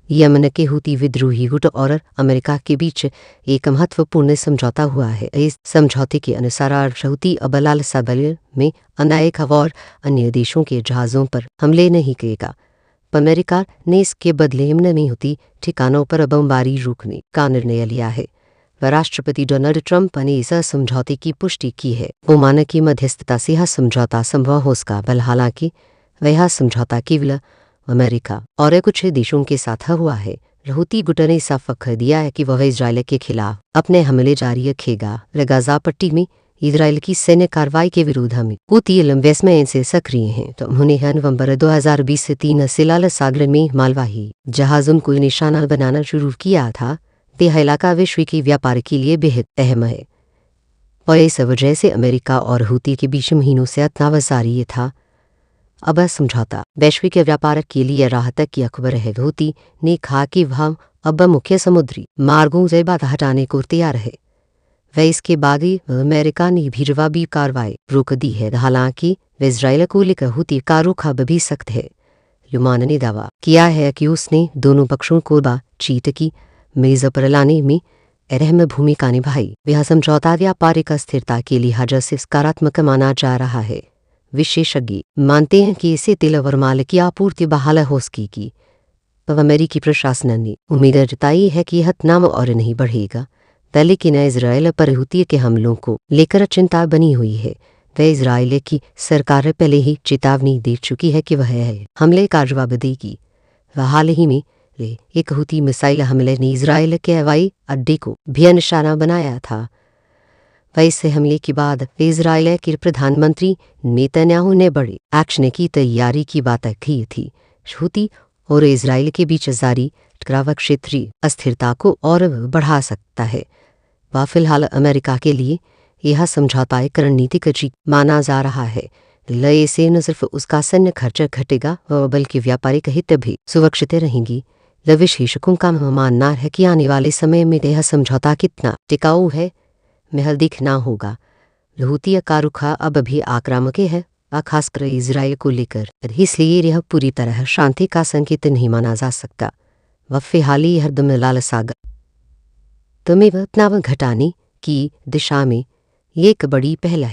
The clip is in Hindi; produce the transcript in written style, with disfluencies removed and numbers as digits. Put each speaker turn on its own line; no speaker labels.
यमन के हूती विद्रोही गुट और अमेरिका के बीच एक महत्वपूर्ण समझौता हुआ है। इस समझौते के अनुसार हूती अब लाल सागर में अनायक और अन्य देशों के जहाज़ों पर हमले नहीं करेगा। अमेरिका ने इसके बदले यमन में हूती ठिकानों पर बमबारी रोकने का निर्णय लिया है। राष्ट्रपति डोनाल्ड ट्रंप ने इस समझौते की पुष्टि की है। ओमान की मध्यस्थता से यह समझौता संभव हो सका, बल हालांकि वह समझौता केवल अमेरिका और कुछ देशों के साथ हुआ है। हूती गुट ने साफ कर दिया है कि वह इजराइल के खिलाफ अपने हमले जारी रखेगा। गाजा पट्टी में इजराइल की सैन्य कार्रवाई के विरोध में हूती लंबे समय से सक्रिय हैं, तो उन्होंने नवंबर 2020 से 3 से लाल सागर में मालवाही जहाज़ों को निशाना बनाना शुरू किया था। यह इलाका विश्व के व्यापार के लिए बेहद अहम है और इस वजह से अमेरिका और हूती के बीच महीनों से तनाव था। अब समझौता वैश्विक व्यापार के लिए राह तक की अखबर है। हूती ने कहा कि वह अब मुख्य समुद्री मार्गों से बाधा हटाने को तैयार है। वह इसके बाद ही अमेरिका ने भी जवाबी कार्रवाई रोक दी है। हालांकि वे इजराइल को लेकर हूती का रुख अब भी सख्त है। ओमान ने दावा किया है कि उसने दोनों पक्षों को बातचीत की मेज पर लाने में अहम भूमिका निभाई। यह समझौता व्यापारिक स्थिरता के लिहाज से सकारात्मक माना जा रहा है। विशेषज्ञ मानते हैं कि इससे तेल और माल की आपूर्ति बहाल हो सकेगी। अमेरिकी प्रशासन ने उम्मीद जताई है कि यह तनाव और नहीं बढ़ेगा, लेकिन इजराइल पर हूती के हमलों को लेकर चिंता बनी हुई है। वह इजराइल की सरकार पहले ही चेतावनी दे चुकी है कि वह हमले का जवाब देगी। वह हाल ही में एक हूती मिसाइल हमले ने इजराइल के हवाई अड्डे को भी निशाना बनाया था। वैसे हमले के बाद इजराइल के प्रधानमंत्री नेतन्याहू ने बड़े एक्शन की तैयारी की बात की थी। हूती और इजराइल के बीच जारी टकराव क्षेत्रीय अस्थिरता को और बढ़ा सकता है। वह फिलहाल अमेरिका के लिए यह समझौता एक रणनीतिक जीत माना जा रहा है। इससे न सिर्फ उसका सैन्य खर्च घटेगा बल्कि व्यापारिक हित भी सुरक्षित रहेंगी। विशेषज्ञों का मानना है कि आने वाले समय में यह समझौता कितना टिकाऊ है महल दिखना होगा। हूती का रुख अब भी आक्रामक है, खासकर इजराइल को लेकर, इसलिए यह पूरी तरह शांति का संकेत नहीं माना जा सकता। वह फिलहाल हरदम लाल सागर तनाव घटाने की दिशा में एक बड़ी पहल है।